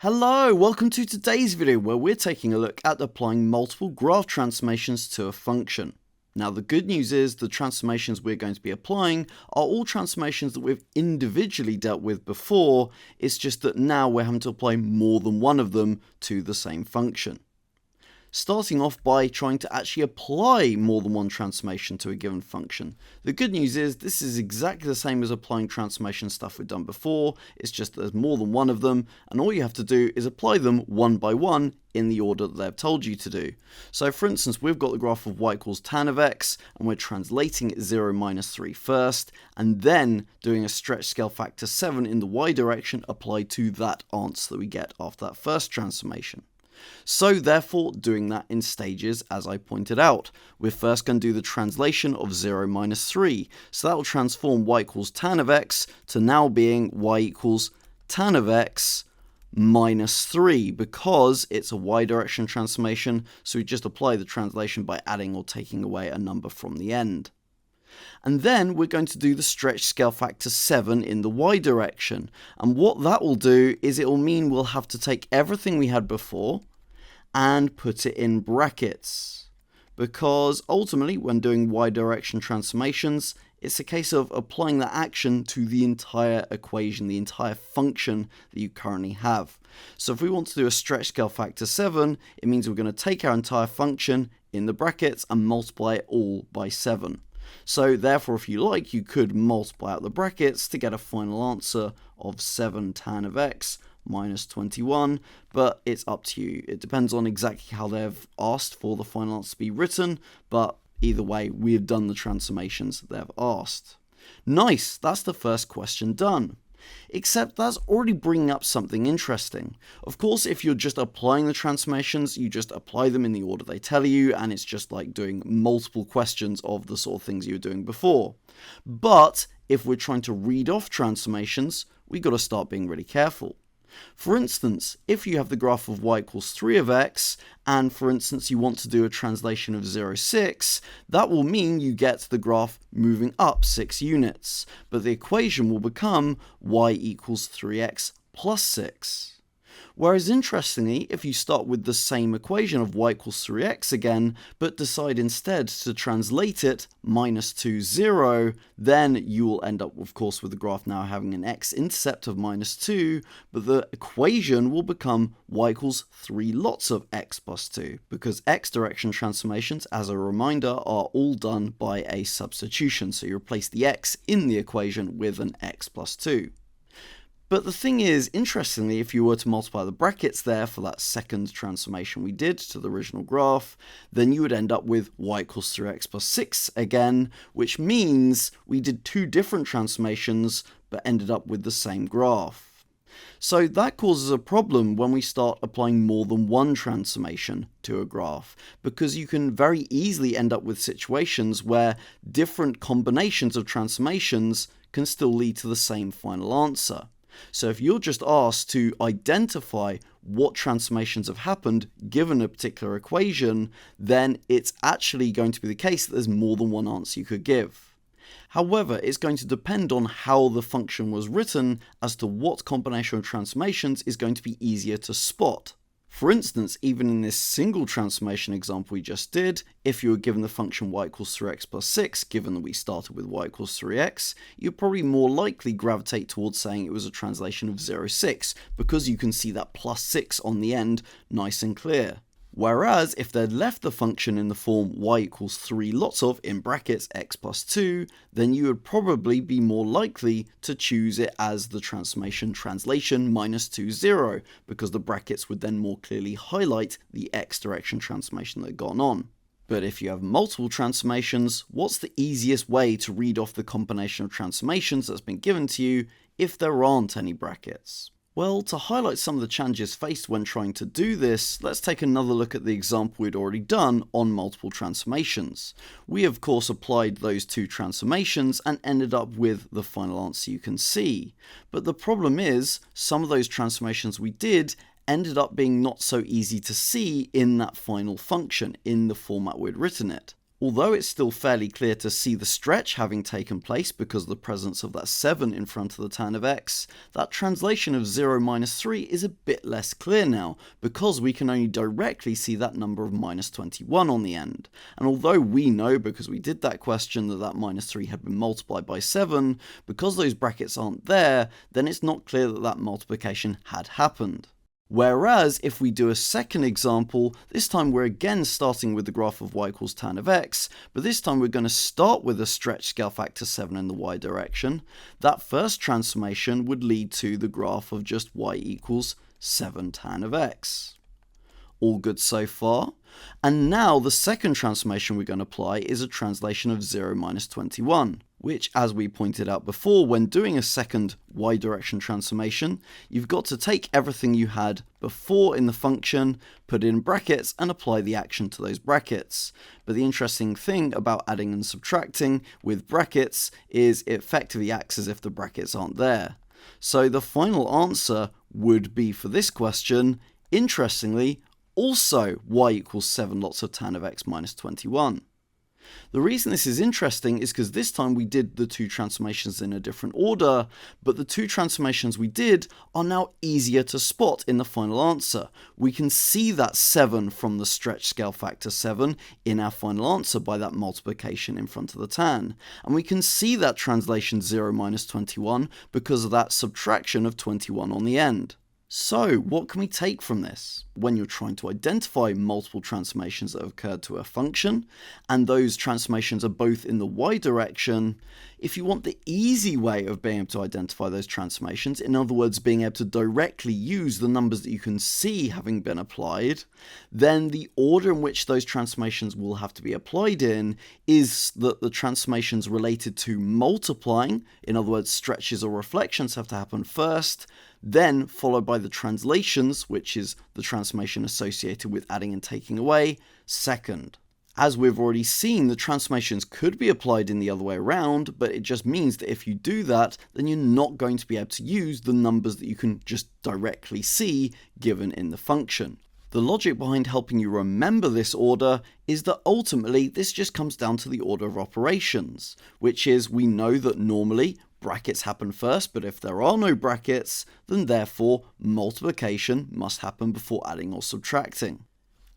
Hello, welcome to today's video where we're taking a look at applying multiple graph transformations to a function. Now the good news is the transformations we're going to be applying are all transformations that we've individually dealt with before, it's just that now we're having to apply more than one of them to the same function. Starting off by trying to actually apply more than one transformation to a given function. The good news is this is exactly the same as applying transformation stuff we've done before, it's just that there's more than one of them, and all you have to do is apply them one by one in the order that they've told you to do. So for instance, we've got the graph of y equals tan of x, and we're translating it 0 minus 3 first, and then doing a stretch scale factor 7 in the y direction applied to that answer that we get after that first transformation. So therefore doing that in stages as I pointed out. We're first going to do the translation of 0 minus 3. So that will transform y equals tan of x to now being y equals tan of x minus 3 because it's a y direction transformation, so we just apply the translation by adding or taking away a number from the end. And then we're going to do the stretch scale factor 7 in the y direction. And what that will do is it will mean we'll have to take everything we had before and put it in brackets. Because ultimately, when doing y direction transformations, it's a case of applying that action to the entire equation, the entire function that you currently have. So if we want to do a stretch scale factor 7, it means we're going to take our entire function in the brackets and multiply it all by 7. So therefore, if you like, you could multiply out the brackets to get a final answer of 7 tan of x minus 21, but it's up to you. It depends on exactly how they've asked for the final answer to be written, but either way, we have done the transformations they've asked. Nice, that's the first question done. Except that's already bringing up something interesting. Of course, if you're just applying the transformations, you just apply them in the order they tell you, and it's just like doing multiple questions of the sort of things you were doing before. But if we're trying to read off transformations, we've got to start being really careful. For instance, if you have the graph of y equals 3 of x, and for instance you want to do a translation of 0, 6, that will mean you get the graph moving up 6 units, but the equation will become y equals 3x plus 6. Whereas interestingly, if you start with the same equation of y equals 3x again, but decide instead to translate it minus 2, 0, then you will end up, of course, with the graph now having an x-intercept of minus 2, but the equation will become y equals 3 lots of x plus 2, because x-direction transformations, as a reminder, are all done by a substitution, so you replace the x in the equation with an x plus 2. But the thing is, interestingly, if you were to multiply the brackets there for that second transformation we did to the original graph, then you would end up with y equals 3x plus 6 again, which means we did two different transformations but ended up with the same graph. So that causes a problem when we start applying more than one transformation to a graph, because you can very easily end up with situations where different combinations of transformations can still lead to the same final answer. So if you're just asked to identify what transformations have happened given a particular equation, then it's actually going to be the case that there's more than one answer you could give. However, it's going to depend on how the function was written as to what combination of transformations is going to be easier to spot. For instance, even in this single transformation example we just did, if you were given the function y equals 3x plus 6, given that we started with y equals 3x, you'd probably more likely gravitate towards saying it was a translation of 0, 6, because you can see that plus 6 on the end nice and clear. Whereas if they'd left the function in the form y equals 3 lots of, in brackets, x plus 2, then you would probably be more likely to choose it as the transformation translation minus 2, 0, because the brackets would then more clearly highlight the x direction transformation that had gone on. But if you have multiple transformations, what's the easiest way to read off the combination of transformations that's been given to you if there aren't any brackets? Well, to highlight some of the challenges faced when trying to do this, let's take another look at the example we'd already done on multiple transformations. We of course applied those two transformations and ended up with the final answer you can see. But the problem is, some of those transformations we did ended up being not so easy to see in that final function, in the format we'd written it. Although it's still fairly clear to see the stretch having taken place because of the presence of that 7 in front of the tan of x, that translation of 0 minus 3 is a bit less clear now, because we can only directly see that number of minus 21 on the end. And although we know, because we did that question, that that minus 3 had been multiplied by 7, because those brackets aren't there, then it's not clear that that multiplication had happened. Whereas if we do a second example, this time we're again starting with the graph of y equals tan of x, but this time we're going to start with a stretch scale factor 7 in the y direction. That first transformation would lead to the graph of just y equals 7 tan of x. All good so far? And now the second transformation we're going to apply is a translation of 0 minus 21, which, as we pointed out before, when doing a second y direction transformation, you've got to take everything you had before in the function, put it in brackets, and apply the action to those brackets. But the interesting thing about adding and subtracting with brackets is it effectively acts as if the brackets aren't there. So the final answer would be, for this question, interestingly, also y equals 7 lots of tan of x minus 21. The reason this is interesting is because this time we did the two transformations in a different order, but the two transformations we did are now easier to spot in the final answer. We can see that 7 from the stretch scale factor 7 in our final answer by that multiplication in front of the tan. And we can see that translation 0 minus 21 because of that subtraction of 21 on the end. So, what can we take from this? When you're trying to identify multiple transformations that have occurred to a function, and those transformations are both in the y direction, if you want the easy way of being able to identify those transformations, in other words, being able to directly use the numbers that you can see having been applied, then the order in which those transformations will have to be applied in is that the transformations related to multiplying, in other words, stretches or reflections, have to happen first, then followed by the translations, which is the transformation associated with adding and taking away, second. As we've already seen, the transformations could be applied in the other way around, but it just means that if you do that, then you're not going to be able to use the numbers that you can just directly see given in the function. The logic behind helping you remember this order is that ultimately this just comes down to the order of operations, which is we know that normally brackets happen first, but if there are no brackets, then therefore multiplication must happen before adding or subtracting.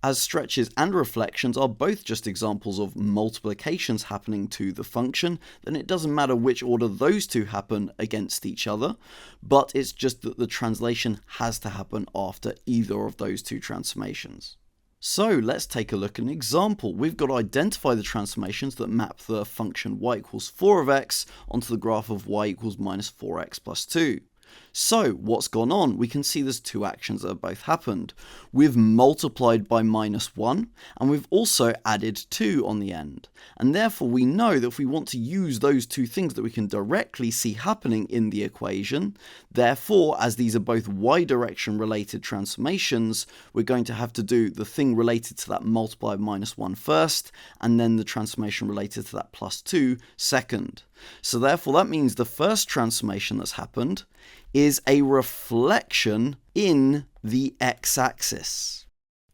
As stretches and reflections are both just examples of multiplications happening to the function, then it doesn't matter which order those two happen against each other, but it's just that the translation has to happen after either of those two transformations. So let's take a look at an example. We've got to identify the transformations that map the function y equals 4 of x onto the graph of y equals minus 4x plus 2. So what's gone on? We can see there's two actions that have both happened. We've multiplied by minus 1, and we've also added 2 on the end. And therefore we know that if we want to use those two things that we can directly see happening in the equation, therefore as these are both y direction related transformations, we're going to have to do the thing related to that multiply of minus 1 first, and then the transformation related to that plus 2 second. So therefore that means the first transformation that's happened is a reflection in the x-axis.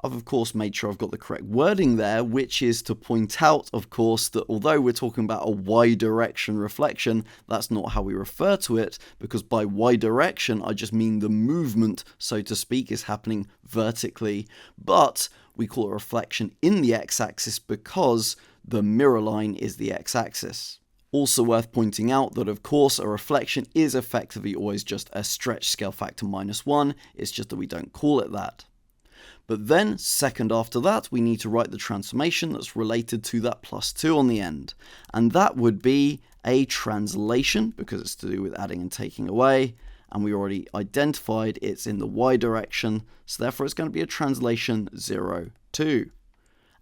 I've of course made sure I've got the correct wording there, which is to point out of course that although we're talking about a y direction reflection, that's not how we refer to it, because by y direction I just mean the movement, so to speak, is happening vertically, but we call it a reflection in the x-axis because the mirror line is the x-axis. Also worth pointing out that of course a reflection is effectively always just a stretch scale factor minus 1, it's just that we don't call it that. But then, second after that, we need to write the transformation that's related to that plus 2 on the end. And that would be a translation, because it's to do with adding and taking away, and we already identified it's in the y direction, so therefore it's going to be a translation 0, 2.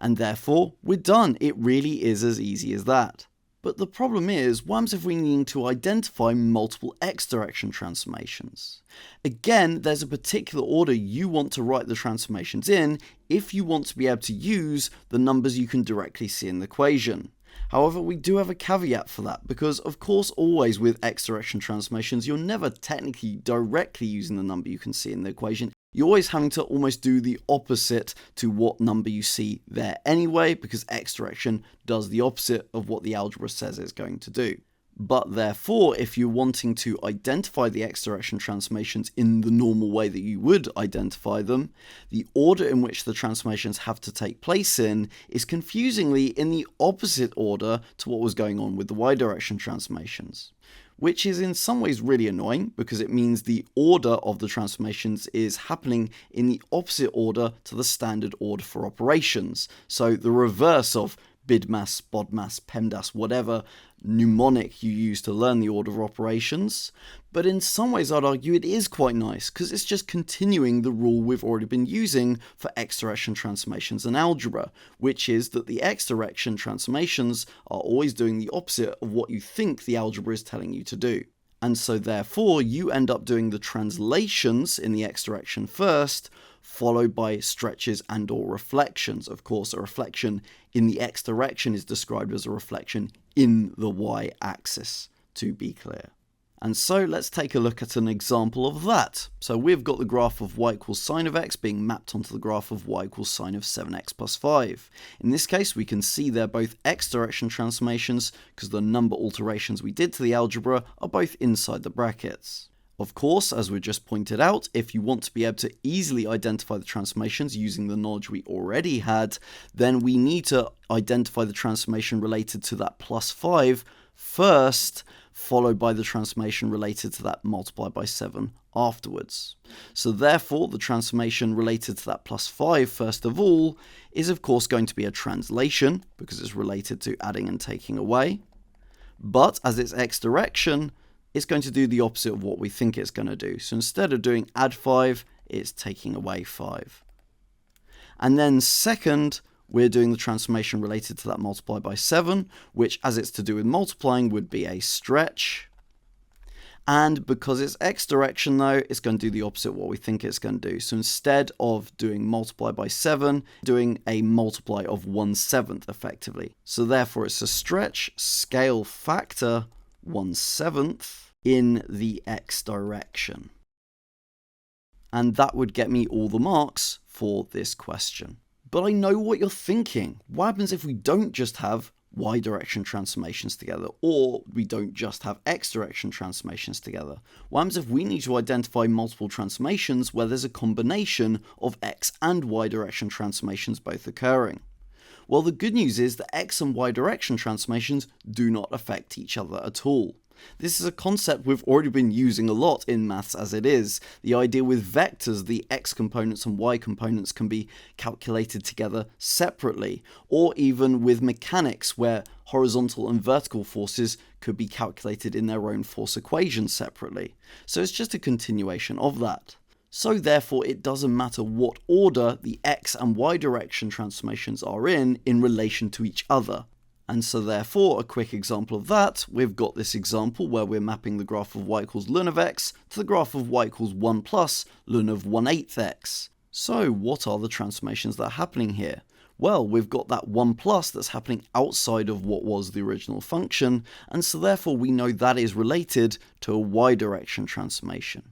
And therefore, we're done. It really is as easy as that. But the problem is, what happens if we need to identify multiple x direction transformations? Again, there's a particular order you want to write the transformations in if you want to be able to use the numbers you can directly see in the equation. However, we do have a caveat for that, because of course always with x direction transformations you're never technically directly using the number you can see in the equation. You're always having to almost do the opposite to what number you see there anyway, because x direction does the opposite of what the algebra says it's going to do. But therefore, if you're wanting to identify the x direction transformations in the normal way that you would identify them, the order in which the transformations have to take place in is confusingly in the opposite order to what was going on with the y direction transformations. Which is in some ways really annoying because it means the order of the transformations is happening in the opposite order to the standard order for operations. So the reverse of BIDMAS, BODMAS, PEMDAS, whatever mnemonic you use to learn the order of operations. But in some ways I'd argue it is quite nice because it's just continuing the rule we've already been using for x direction transformations in algebra, which is that the x direction transformations are always doing the opposite of what you think the algebra is telling you to do. And so therefore you end up doing the translations in the x direction first, followed by stretches and or reflections. Of course, a reflection in the x direction is described as a reflection in the y-axis, to be clear. And so let's take a look at an example of that. So we've got the graph of y equals sine of x being mapped onto the graph of y equals sine of 7x plus 5. In this case, we can see they're both x direction transformations because the number alterations we did to the algebra are both inside the brackets. Of course, as we just pointed out, if you want to be able to easily identify the transformations using the knowledge we already had, then we need to identify the transformation related to that plus 5 first, followed by the transformation related to that multiplied by 7 afterwards. So therefore, the transformation related to that plus 5 first of all is of course going to be a translation because it's related to adding and taking away. But as it's x direction, it's going to do the opposite of what we think it's going to do. So instead of doing add 5, it's taking away 5. And then second, we're doing the transformation related to that multiplied by 7, which as it's to do with multiplying would be a stretch. And because it's x direction though, it's going to do the opposite of what we think it's going to do. So instead of doing multiply by 7, doing a multiply of 1/7 effectively. So therefore it's a stretch scale factor 1/7 in the x direction. And that would get me all the marks for this question. But I know what you're thinking. What happens if we don't just have y direction transformations together, or we don't just have x direction transformations together? What happens if we need to identify multiple transformations where there's a combination of x and y direction transformations both occurring? Well, the good news is that x and y direction transformations do not affect each other at all. This is a concept we've already been using a lot in maths as it is. The idea with vectors, the x components and y components can be calculated together separately, or even with mechanics where horizontal and vertical forces could be calculated in their own force equation separately. So it's just a continuation of that. So therefore it doesn't matter what order the x and y direction transformations are in relation to each other. And so therefore, a quick example of that, we've got this example where we're mapping the graph of y equals ln of x to the graph of y equals 1 plus ln of 1/8 x. So what are the transformations that are happening here? Well, we've got that 1 plus that's happening outside of what was the original function, and so therefore we know that is related to a y direction transformation.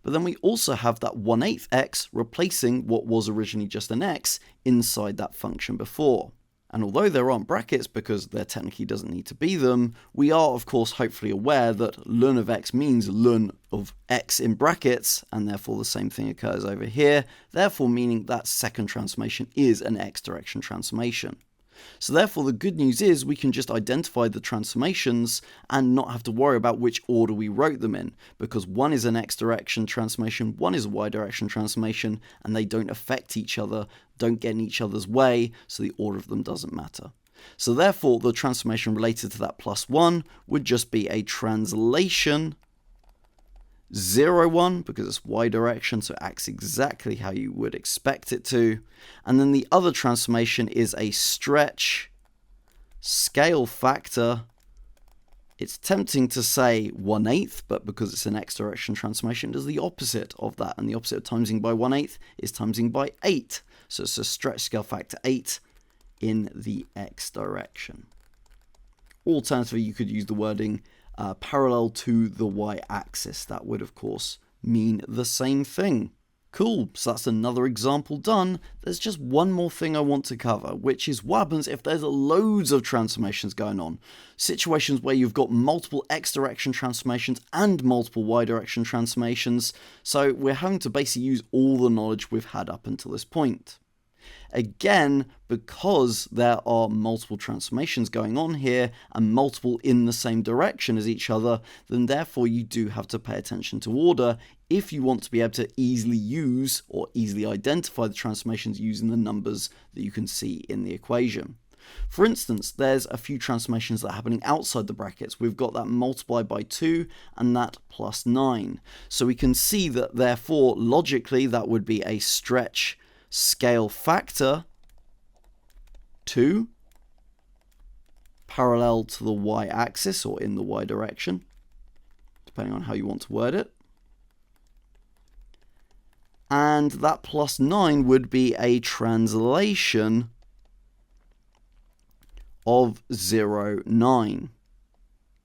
But then we also have that 1/8 x replacing what was originally just an x inside that function before. And although there aren't brackets because there technically doesn't need to be them, we are of course hopefully aware that ln of x means ln of x in brackets, and therefore the same thing occurs over here, therefore meaning that second transformation is an x direction transformation. So therefore the good news is we can just identify the transformations and not have to worry about which order we wrote them in, because one is an x direction transformation, one is a y direction transformation, and they don't affect each other, don't get in each other's way, so the order of them doesn't matter. So therefore the transformation related to that plus 1 would just be a translation 0, 1, because it's y direction, so it acts exactly how you would expect it to. And then the other transformation is a stretch scale factor. It's tempting to say 1/8, but because it's an x direction transformation, it does the opposite of that. And the opposite of timesing by 1/8 is timesing by 8. So it's a stretch scale factor 8 in the x direction. Alternatively, you could use the wording parallel to the y-axis. That would, of course, mean the same thing. Cool, so that's another example done. There's just one more thing I want to cover, which is what happens if there's loads of transformations going on. Situations where you've got multiple x direction transformations and multiple y direction transformations, so we're having to basically use all the knowledge we've had up until this point. Again, because there are multiple transformations going on here and multiple in the same direction as each other, then therefore you do have to pay attention to order if you want to be able to easily use or easily identify the transformations using the numbers that you can see in the equation. For instance, there's a few transformations that are happening outside the brackets. We've got that multiply by 2 and that plus 9. So we can see that therefore logically that would be a stretch scale factor 2 parallel to the y-axis or in the y direction, depending on how you want to word it. And that plus 9 would be a translation of 0, 9.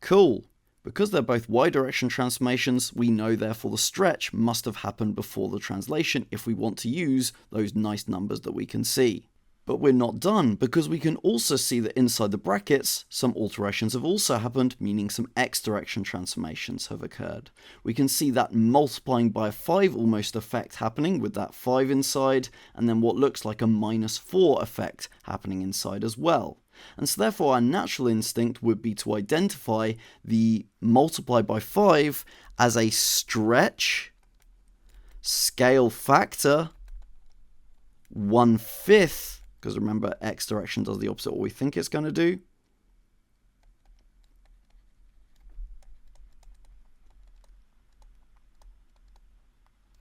Cool. Because they're both y direction transformations, we know therefore the stretch must have happened before the translation if we want to use those nice numbers that we can see. But we're not done, because we can also see that inside the brackets, some alterations have also happened, meaning some x direction transformations have occurred. We can see that multiplying by a 5 almost effect happening with that 5 inside, and then what looks like a -4 effect happening inside as well. And so therefore our natural instinct would be to identify the multiply by 5 as a stretch scale factor 1/5, because remember x direction does the opposite of what we think it's going to do.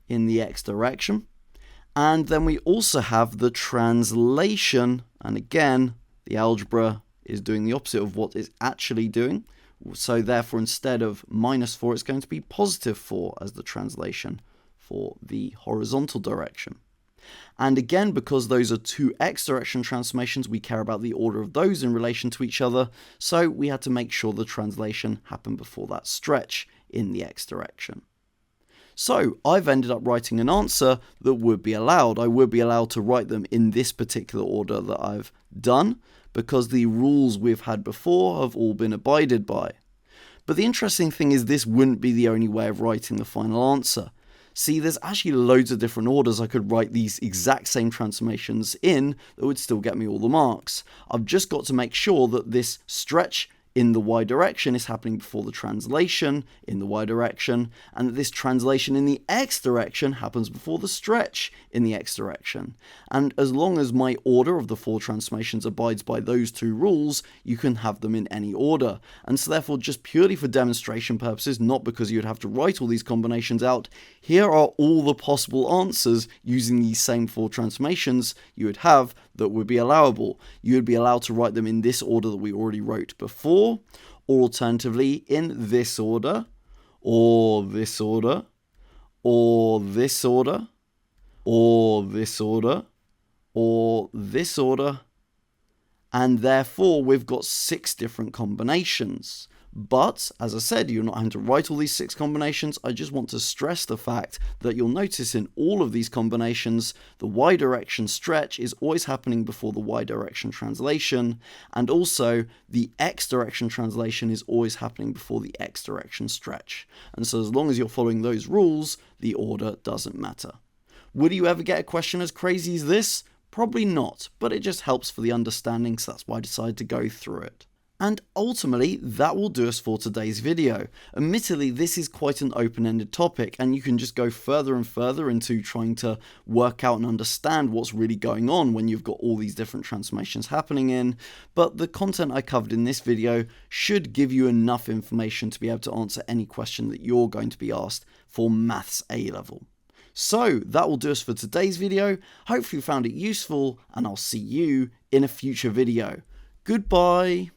In the x direction. And then we also have the translation, and again the algebra is doing the opposite of what it's actually doing. So therefore, instead of -4, it's going to be +4 as the translation for the horizontal direction. And again, because those are two x direction transformations, we care about the order of those in relation to each other. So we had to make sure the translation happened before that stretch in the x direction. So I've ended up writing an answer that would be allowed. I would be allowed to write them in this particular order that I've done, because the rules we've had before have all been abided by. But the interesting thing is this wouldn't be the only way of writing the final answer. See, there's actually loads of different orders I could write these exact same transformations in that would still get me all the marks. I've just got to make sure that this stretch in the y direction is happening before the translation in the y direction, and that this translation in the x direction happens before the stretch in the x direction. And as long as my order of the 4 transformations abides by those 2 rules, you can have them in any order. And so therefore, just purely for demonstration purposes, not because you'd have to write all these combinations out, here are all the possible answers using these same 4 transformations you would have that would be allowable. You would be allowed to write them in this order that we already wrote before, or alternatively in this order, or this order, or this order, or this order, or this order, and therefore we've got 6 different combinations. But, as I said, you're not having to write all these 6 combinations. I just want to stress the fact that you'll notice in all of these combinations, the y direction stretch is always happening before the y direction translation, and also the x direction translation is always happening before the x direction stretch. And so as long as you're following those rules, the order doesn't matter. Would you ever get a question as crazy as this? Probably not, but it just helps for the understanding, so that's why I decided to go through it. And ultimately, that will do us for today's video. Admittedly, this is quite an open-ended topic, and you can just go further and further into trying to work out and understand what's really going on when you've got all these different transformations happening in, but the content I covered in this video should give you enough information to be able to answer any question that you're going to be asked for Maths A-level. So, that will do us for today's video. Hopefully you found it useful, and I'll see you in a future video. Goodbye!